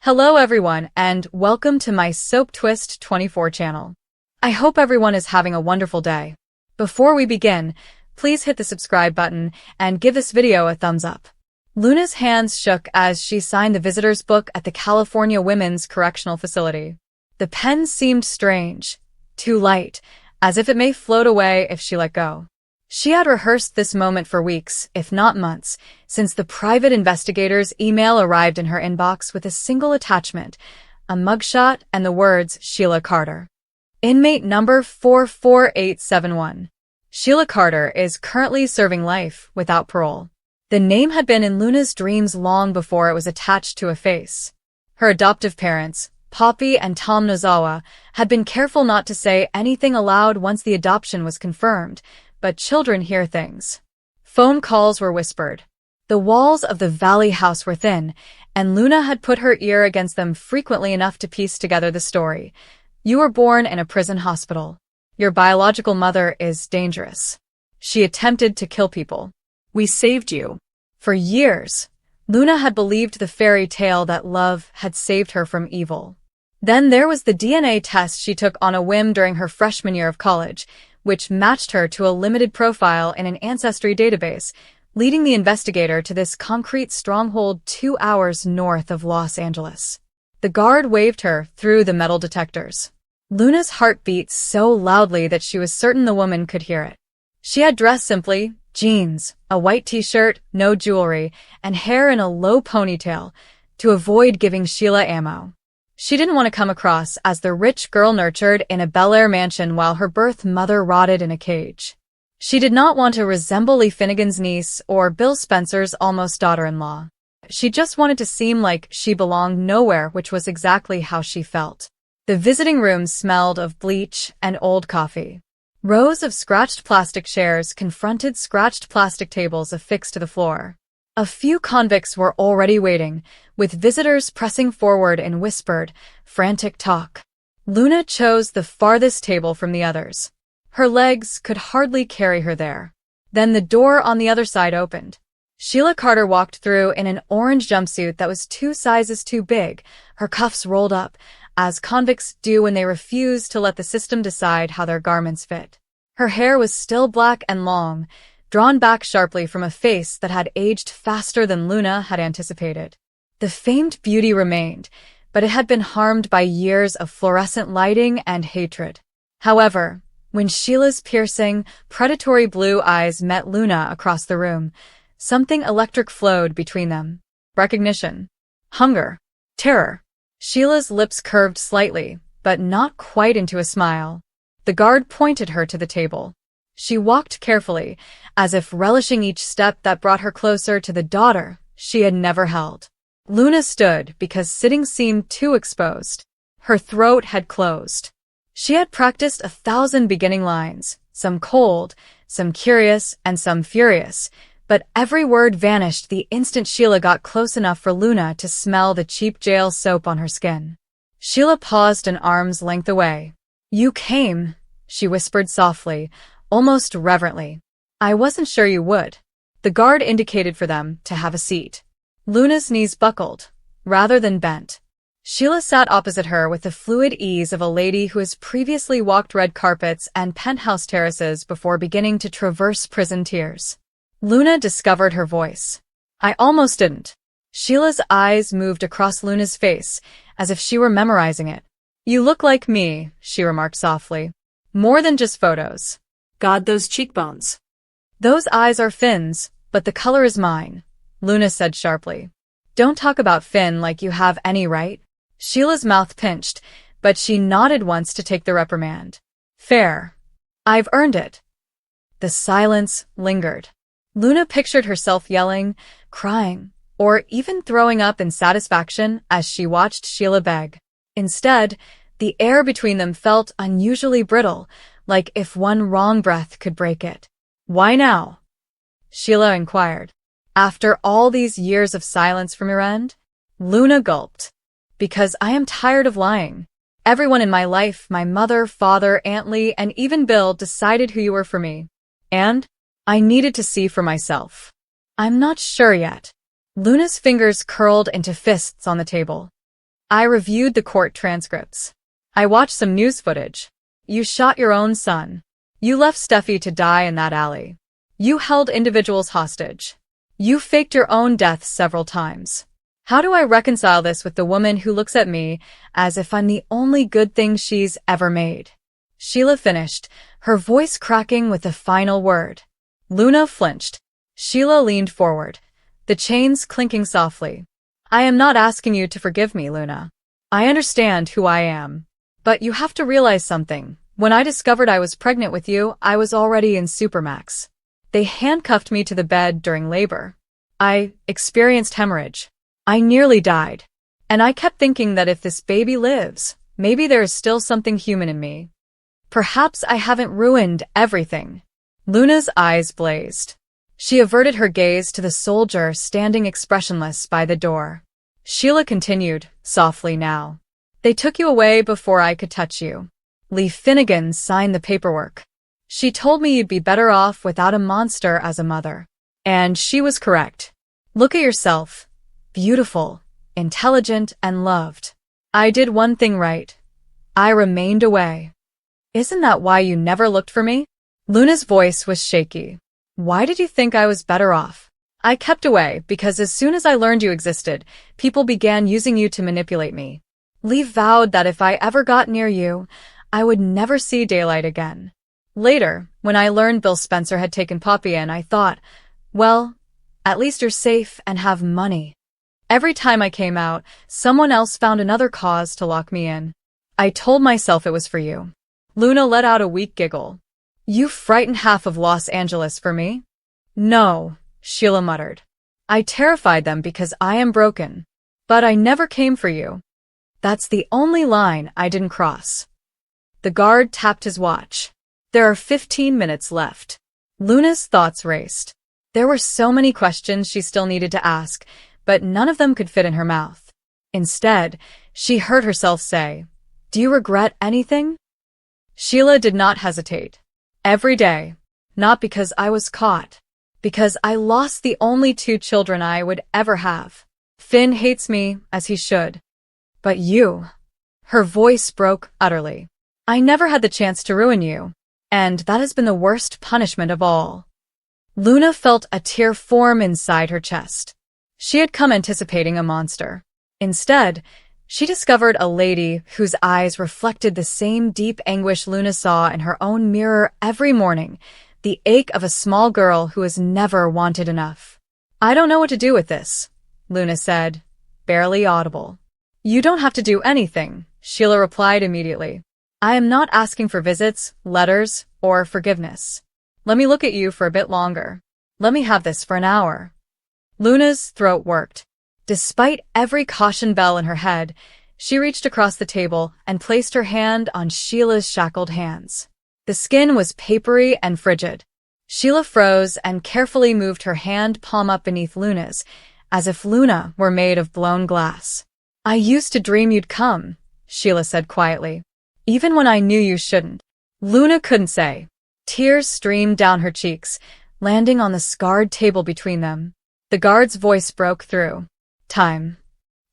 Hello everyone and welcome to my Soap Twist 24 channel. I hope everyone is having a wonderful day. Before we begin, please hit the subscribe button and give this video a thumbs up. Luna's hands shook as she signed the visitor's book at the California Women's Correctional Facility. The pen seemed strange, too light, as if it may float away if she let go. She had rehearsed this moment for weeks, if not months, since the private investigator's email arrived in her inbox with a single attachment, a mugshot and the words Sheila Carter. Inmate number 44871. Sheila Carter is currently serving life without parole. The name had been in Luna's dreams long before it was attached to a face. Her adoptive parents, Poppy and Tom Nozawa, had been careful not to say anything aloud once the adoption was confirmed, but children hear things. Phone calls were whispered. The walls of the Valley house were thin, and Luna had put her ear against them frequently enough to piece together the story. You were born in a prison hospital. Your biological mother is dangerous. She attempted to kill people. We saved you. For years, Luna had believed the fairy tale that love had saved her from evil. Then there was the DNA test she took on a whim during her freshman year of college, which matched her to a limited profile in an ancestry database, leading the investigator to this concrete stronghold 2 hours north of Los Angeles. The guard waved her through the metal detectors. Luna's heart beat so loudly that she was certain the woman could hear it. She had dressed simply, jeans, a white t-shirt, no jewelry, and hair in a low ponytail, to avoid giving Sheila ammo. She didn't want to come across as the rich girl nurtured in a Bel Air mansion while her birth mother rotted in a cage. She did not want to resemble Lee Finnegan's niece or Bill Spencer's almost daughter-in-law. She just wanted to seem like she belonged nowhere, which was exactly how she felt. The visiting room smelled of bleach and old coffee. Rows of scratched plastic chairs confronted scratched plastic tables affixed to the floor. A few convicts were already waiting, with visitors pressing forward in whispered, frantic talk. Luna chose the farthest table from the others. Her legs could hardly carry her there. Then the door on the other side opened. Sheila Carter walked through in an orange jumpsuit that was 2 sizes too big, her cuffs rolled up, as convicts do when they refuse to let the system decide how their garments fit. Her hair was still black and long, drawn back sharply from a face that had aged faster than Luna had anticipated. The famed beauty remained, but it had been harmed by years of fluorescent lighting and hatred. However, when Sheila's piercing, predatory blue eyes met Luna across the room, something electric flowed between them. Recognition. Hunger. Terror. Sheila's lips curved slightly, but not quite into a smile. The guard pointed her to the table. She walked carefully, as if relishing each step that brought her closer to the daughter she had never held. Luna stood because sitting seemed too exposed. Her throat had closed. She had practiced 1,000 beginning lines, some cold, some curious, and some furious, but every word vanished the instant Sheila got close enough for Luna to smell the cheap jail soap on her skin. Sheila paused an arm's length away. "You came," she whispered softly, almost reverently. "I wasn't sure you would." The guard indicated for them to have a seat. Luna's knees buckled, rather than bent. Sheila sat opposite her with the fluid ease of a lady who has previously walked red carpets and penthouse terraces before beginning to traverse prison tiers. Luna discovered her voice. "I almost didn't." Sheila's eyes moved across Luna's face, as if she were memorizing it. "You look like me," she remarked softly. "More than just photos. God, those cheekbones." "Those eyes are Finn's, but the color is mine," Luna said sharply. "Don't talk about Finn like you have any right." Sheila's mouth pinched, but she nodded once to take the reprimand. "Fair. I've earned it." The silence lingered. Luna pictured herself yelling, crying, or even throwing up in satisfaction as she watched Sheila beg. Instead, the air between them felt unusually brittle, like if one wrong breath could break it. "Why now?" Sheila inquired. "After all these years of silence from your end?" Luna gulped. "Because I am tired of lying. Everyone in my life, my mother, father, Aunt Lee, and even Bill, decided who you were for me. And I needed to see for myself. I'm not sure yet." Luna's fingers curled into fists on the table. I reviewed the court transcripts. I watched some news footage. You shot your own son. You left Steffi to die in that alley. You held individuals hostage. You faked your own death several times. How do I reconcile this with the woman who looks at me as if I'm the only good thing she's ever made? Sheila finished, her voice cracking with the final word. Luna flinched. Sheila leaned forward, the chains clinking softly. I am not asking you to forgive me, Luna. I understand who I am. But you have to realize something. When I discovered I was pregnant with you, I was already in Supermax. They handcuffed me to the bed during labor. I experienced hemorrhage. I nearly died. And I kept thinking that if this baby lives, maybe there is still something human in me. Perhaps I haven't ruined everything. Luna's eyes blazed. She averted her gaze to the soldier standing expressionless by the door. Sheila continued, softly now. They took you away before I could touch you. Lee Finnegan signed the paperwork. She told me you'd be better off without a monster as a mother. And she was correct. Look at yourself. Beautiful, intelligent, and loved. I did one thing right. I remained away. Isn't that why you never looked for me? Luna's voice was shaky. Why did you think I was better off? I kept away because as soon as I learned you existed, people began using you to manipulate me. Lee vowed that if I ever got near you, I would never see daylight again. Later, when I learned Bill Spencer had taken Poppy in, I thought, well, at least you're safe and have money. Every time I came out, someone else found another cause to lock me in. I told myself it was for you. Luna let out a weak giggle. You frightened half of Los Angeles for me? No, Sheila muttered. I terrified them because I am broken. But I never came for you. That's the only line I didn't cross. The guard tapped his watch. There are 15 minutes left. Luna's thoughts raced. There were so many questions she still needed to ask, but none of them could fit in her mouth. Instead, she heard herself say, Do you regret anything? Sheila did not hesitate. Every day. Not because I was caught. Because I lost the only 2 children I would ever have. Finn hates me, as he should. But you. Her voice broke utterly. I never had the chance to ruin you. And that has been the worst punishment of all. Luna felt a tear form inside her chest. She had come anticipating a monster. Instead, she discovered a lady whose eyes reflected the same deep anguish Luna saw in her own mirror every morning, the ache of a small girl who is never wanted enough. I don't know what to do with this, Luna said, barely audible. You don't have to do anything, Sheila replied immediately. I am not asking for visits, letters, or forgiveness. Let me look at you for a bit longer. Let me have this for an hour. Luna's throat worked. Despite every caution bell in her head, she reached across the table and placed her hand on Sheila's shackled hands. The skin was papery and frigid. Sheila froze and carefully moved her hand palm up beneath Luna's, as if Luna were made of blown glass. I used to dream you'd come, Sheila said quietly. Even when I knew you shouldn't. Luna couldn't say. Tears streamed down her cheeks, landing on the scarred table between them. The guard's voice broke through. Time.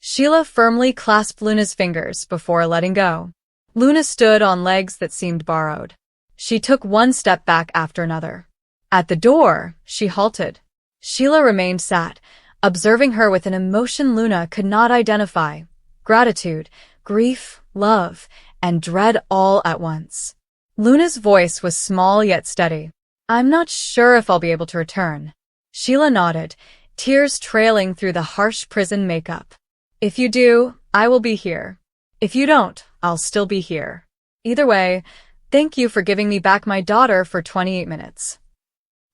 Sheila firmly clasped Luna's fingers before letting go. Luna stood on legs that seemed borrowed. She took one step back after another. At the door, she halted. Sheila remained sat, observing her with an emotion Luna could not identify. Gratitude, grief, love, and dread all at once. Luna's voice was small yet steady. I'm not sure if I'll be able to return. Sheila nodded, tears trailing through the harsh prison makeup. If you do, I will be here. If you don't, I'll still be here. Either way, thank you for giving me back my daughter for 28 minutes.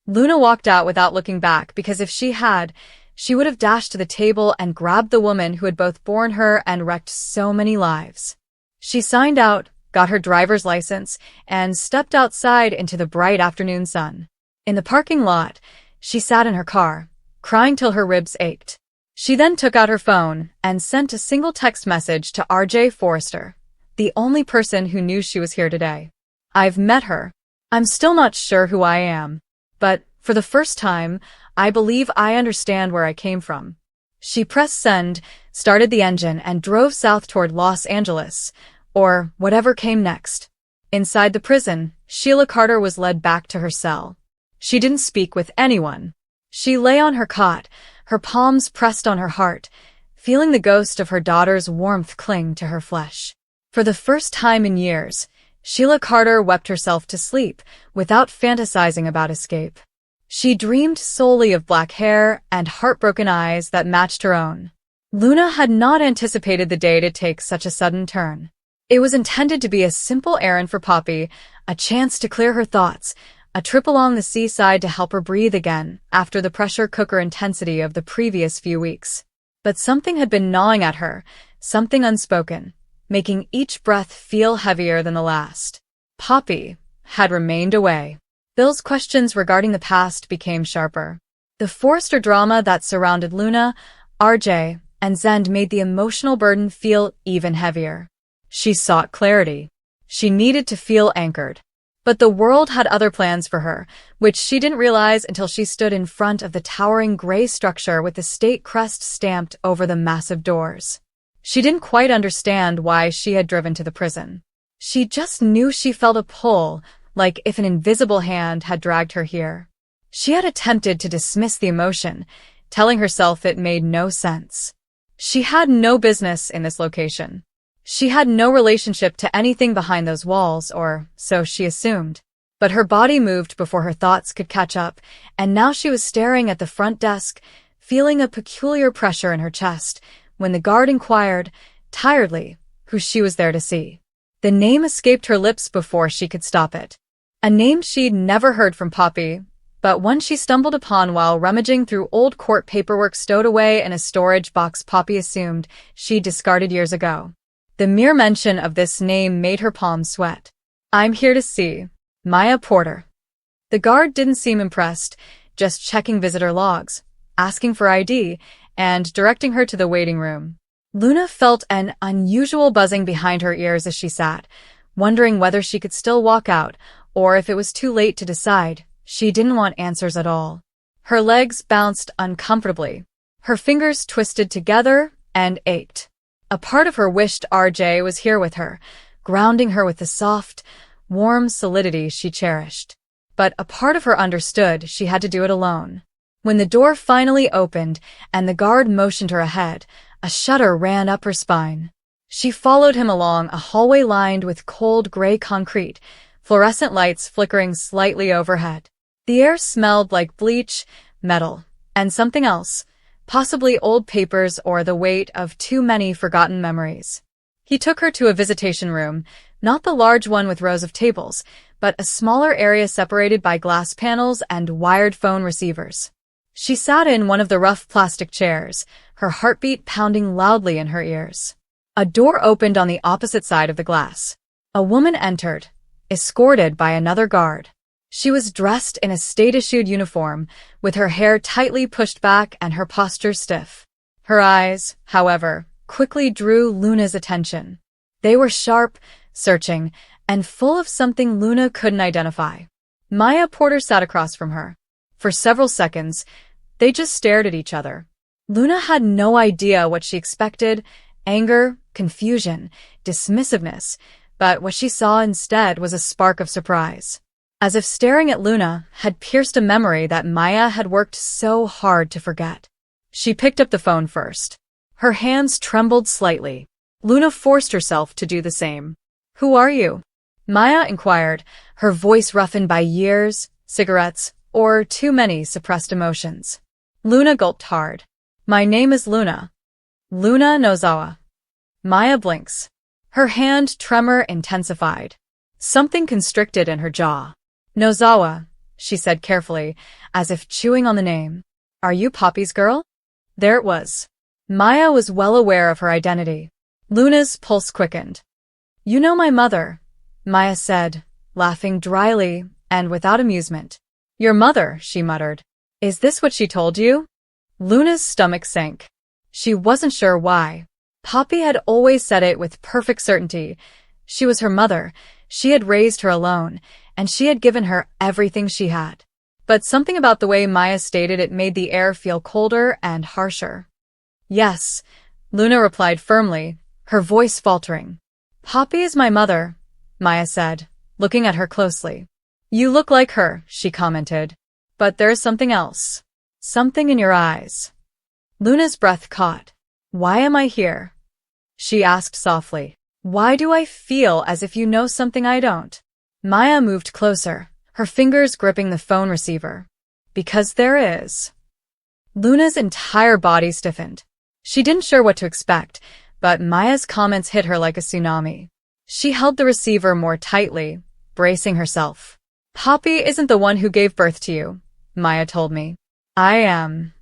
Luna walked out without looking back because if she had, she would have dashed to the table and grabbed the woman who had both borne her and wrecked so many lives. She signed out, got her driver's license, and stepped outside into the bright afternoon sun. In the parking lot, she sat in her car, crying till her ribs ached. She then took out her phone and sent a single text message to RJ Forrester, the only person who knew she was here today. I've met her. I'm still not sure who I am, but for the first time, I believe I understand where I came from. She pressed send, started the engine, and drove south toward Los Angeles, or whatever came next. Inside the prison, Sheila Carter was led back to her cell. She didn't speak with anyone. She lay on her cot, her palms pressed on her heart, feeling the ghost of her daughter's warmth cling to her flesh. For the first time in years, Sheila Carter wept herself to sleep without fantasizing about escape. She dreamed solely of black hair and heartbroken eyes that matched her own. Luna had not anticipated the day to take such a sudden turn. It was intended to be a simple errand for Poppy, a chance to clear her thoughts, a trip along the seaside to help her breathe again after the pressure cooker intensity of the previous few weeks. But something had been gnawing at her, something unspoken, making each breath feel heavier than the last. Poppy had remained away. Bill's questions regarding the past became sharper. The Forrester drama that surrounded Luna, RJ, and Zend made the emotional burden feel even heavier. She sought clarity. She needed to feel anchored. But the world had other plans for her, which she didn't realize until she stood in front of the towering gray structure with the state crest stamped over the massive doors. She didn't quite understand why she had driven to the prison. She just knew she felt a pull, like if an invisible hand had dragged her here. She had attempted to dismiss the emotion, telling herself it made no sense. She had no business in this location. She had no relationship to anything behind those walls, or so she assumed. But her body moved before her thoughts could catch up, and now she was staring at the front desk, feeling a peculiar pressure in her chest, when the guard inquired, tiredly, who she was there to see. The name escaped her lips before she could stop it. A name she'd never heard from Poppy, but one she stumbled upon while rummaging through old court paperwork stowed away in a storage box Poppy assumed she'd discarded years ago. The mere mention of this name made her palms sweat. "I'm here to see Maya Porter." The guard didn't seem impressed, just checking visitor logs, asking for ID, and directing her to the waiting room. Luna felt an unusual buzzing behind her ears as she sat, wondering whether she could still walk out, or if it was too late to decide. She didn't want answers at all. Her legs bounced uncomfortably. Her fingers twisted together and ached. A part of her wished RJ was here with her, grounding her with the soft, warm solidity she cherished. But a part of her understood she had to do it alone. When the door finally opened and the guard motioned her ahead, a shudder ran up her spine. She followed him along a hallway lined with cold gray concrete, fluorescent lights flickering slightly overhead. The air smelled like bleach, metal, and something else, possibly old papers or the weight of too many forgotten memories. He took her to a visitation room, not the large one with rows of tables, but a smaller area separated by glass panels and wired phone receivers. She sat in one of the rough plastic chairs, her heartbeat pounding loudly in her ears. A door opened on the opposite side of the glass. A woman entered, escorted by another guard. She was dressed in a state-issued uniform, with her hair tightly pushed back and her posture stiff. Her eyes, however, quickly drew Luna's attention. They were sharp, searching, and full of something Luna couldn't identify. Maya Porter sat across from her. For several seconds, they just stared at each other. Luna had no idea what she expected: anger, confusion, dismissiveness, but what she saw instead was a spark of surprise. As if staring at Luna had pierced a memory that Maya had worked so hard to forget. She picked up the phone first. Her hands trembled slightly. Luna forced herself to do the same. "Who are you?" Maya inquired, her voice roughened by years, cigarettes, or too many suppressed emotions. Luna gulped hard. "My name is Luna. Luna Nozawa." Maya blinks. Her hand tremor intensified. Something constricted in her jaw. "Nozawa," she said carefully, as if chewing on the name. "Are you Poppy's girl?" There it was. Maya was well aware of her identity. Luna's pulse quickened. "You know my mother," Maya said, laughing dryly and without amusement. "Your mother," she muttered. "Is this what she told you?" Luna's stomach sank. She wasn't sure why. Poppy had always said it with perfect certainty. She was her mother, she had raised her alone, and she had given her everything she had. But something about the way Maya stated it made the air feel colder and harsher. "Yes, Luna replied firmly, her voice faltering. Poppy is my mother, Maya said, looking at her closely. You look like her, she commented. But there's something else. Something in your eyes. Luna's breath caught. Why am I here? She asked softly. Why do I feel as if you know something I don't? Maya moved closer, her fingers gripping the phone receiver. Because there is. Luna's entire body stiffened. She didn't sure what to expect, but Maya's comments hit her like a tsunami. She held the receiver more tightly, bracing herself. Poppy isn't the one who gave birth to you, Maya told me. I am.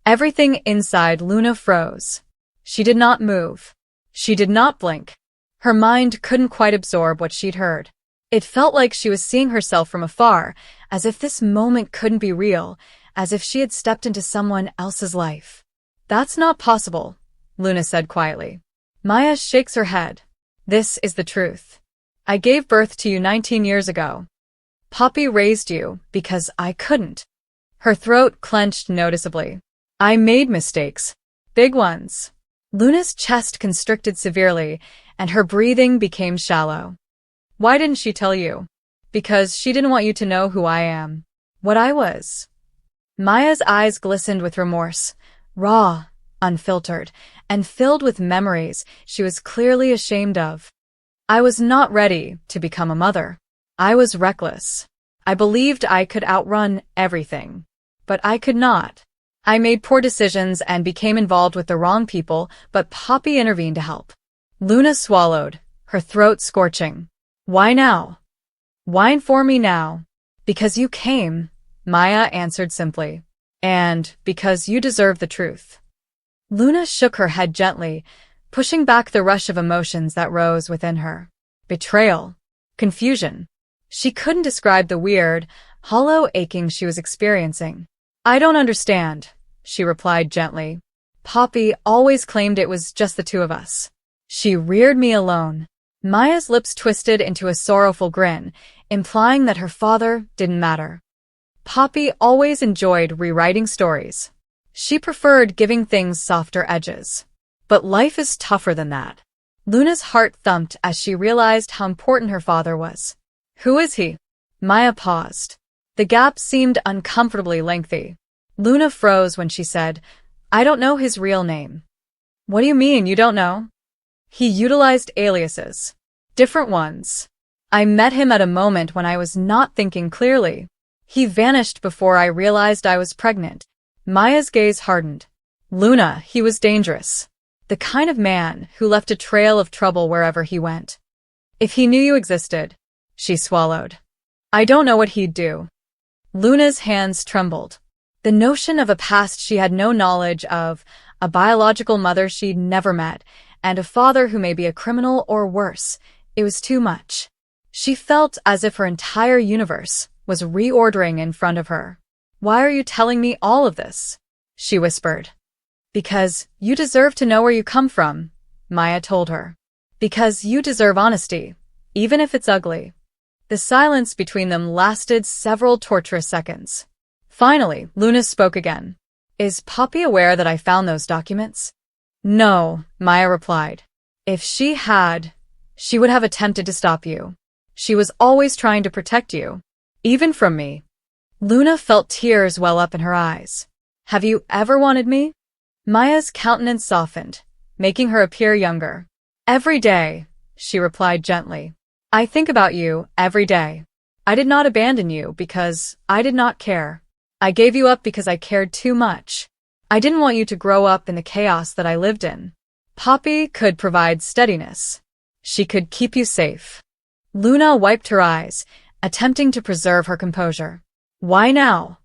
Everything inside Luna froze. She did not move. She did not blink. Her mind couldn't quite absorb what she'd heard. It felt like she was seeing herself from afar, as if this moment couldn't be real, as if she had stepped into someone else's life. That's not possible, Luna said quietly. Maya shakes her head. This is the truth. I gave birth to you 19 years ago. Poppy raised you because I couldn't. Her throat clenched noticeably. I made mistakes. Big ones. Luna's chest constricted severely, and her breathing became shallow. Why didn't she tell you? Because she didn't want you to know who I am. What I was. Maya's eyes glistened with remorse, raw, unfiltered, and filled with memories she was clearly ashamed of. I was not ready to become a mother. I was reckless. I believed I could outrun everything. But I could not. I made poor decisions and became involved with the wrong people, but Poppy intervened to help. Luna swallowed, her throat scorching. Why now? Why inform me now? Because you came, Maya answered simply. And because you deserve the truth. Luna shook her head gently, pushing back the rush of emotions that rose within her. Betrayal. Confusion. She couldn't describe the weird, hollow aching she was experiencing. I don't understand, she replied gently. Poppy always claimed it was just the two of us. She reared me alone. Maya's lips twisted into a sorrowful grin, implying that her father didn't matter. Poppy always enjoyed rewriting stories. She preferred giving things softer edges. But life is tougher than that. Luna's heart thumped as she realized how important her father was. Who is he? Maya paused. The gap seemed uncomfortably lengthy. Luna froze when she said, I don't know his real name. What do you mean you don't know? He utilized aliases. Different ones. I met him at a moment when I was not thinking clearly. He vanished before I realized I was pregnant. Maya's gaze hardened. Luna, he was dangerous. The kind of man who left a trail of trouble wherever he went. If he knew you existed, she swallowed. I don't know what he'd do. Luna's hands trembled. The notion of a past she had no knowledge of, a biological mother she'd never met, and a father who may be a criminal or worse, it was too much. She felt as if her entire universe was reordering in front of her. Why are you telling me all of this? She whispered. Because you deserve to know where you come from, Maya told her. Because you deserve honesty, even if it's ugly. The silence between them lasted several torturous seconds. Finally, Luna spoke again. Is Poppy aware that I found those documents? No, Maya replied. If she had, she would have attempted to stop you. She was always trying to protect you, even from me. Luna felt tears well up in her eyes. Have you ever wanted me? Maya's countenance softened, making her appear younger. Every day, she replied gently. I think about you every day. I did not abandon you because I did not care. I gave you up because I cared too much. I didn't want you to grow up in the chaos that I lived in. Poppy could provide steadiness. She could keep you safe. Luna wiped her eyes, attempting to preserve her composure. Why now?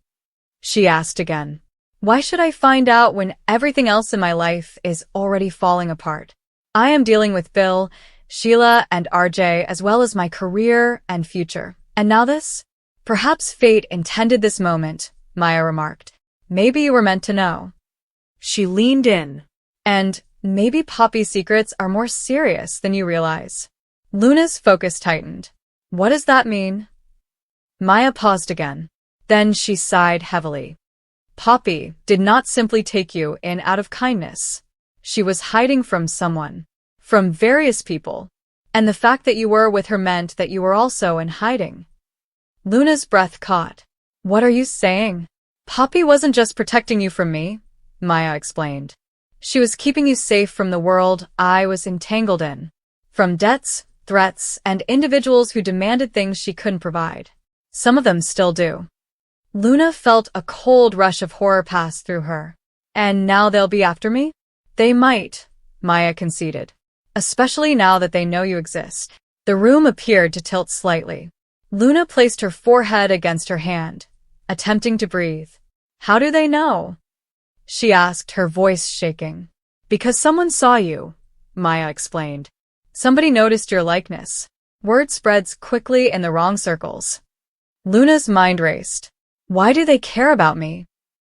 She asked again. Why should I find out when everything else in my life is already falling apart? I am dealing with Bill, Sheila, and RJ, as well as my career and future. And now this? Perhaps fate intended this moment, Maya remarked. Maybe you were meant to know. She leaned in. And maybe Poppy's secrets are more serious than you realize. Luna's focus tightened. What does that mean? Maya paused again. Then she sighed heavily. Poppy did not simply take you in out of kindness. She was hiding from someone. From various people. And the fact that you were with her meant that you were also in hiding. Luna's breath caught. What are you saying? Poppy wasn't just protecting you from me, Maya explained. She was keeping you safe from the world I was entangled in. From debts, threats, and individuals who demanded things she couldn't provide. Some of them still do. Luna felt a cold rush of horror pass through her. And now they'll be after me? They might, Maya conceded. Especially now that they know you exist. The room appeared to tilt slightly. Luna placed her forehead against her hand, attempting to breathe. How do they know? She asked, her voice shaking. Because someone saw you, Maya explained. Somebody noticed your likeness. Word spreads quickly in the wrong circles. Luna's mind raced. Why do they care about me?